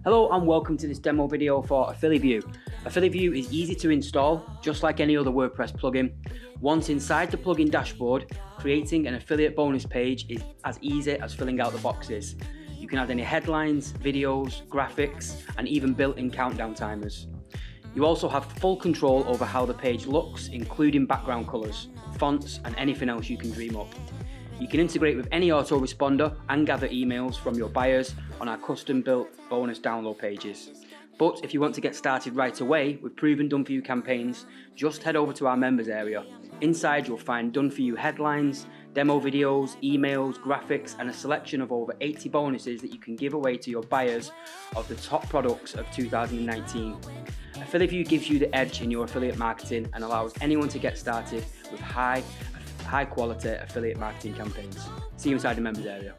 Hello and welcome to this demo video for AffiliView. AffiliView is easy to install, just like any other WordPress plugin. Once inside the plugin dashboard, creating an affiliate bonus page is as easy as filling out the boxes. You can add any headlines, videos, graphics, and even built-in countdown timers. You also have full control over how the page looks, including background colors, fonts, and anything else you can dream up. You can integrate with any autoresponder and gather emails from your buyers on our custom-built bonus download pages. But if you want to get started right away with proven done-for-you campaigns, just head over to our members area. Inside you'll find done-for-you headlines, demo videos, emails, graphics, and a selection of over 80 bonuses that you can give away to your buyers of the top products of 2019. AffiliView gives you the edge in your affiliate marketing and allows anyone to get started with high quality affiliate marketing campaigns. See you inside the members area.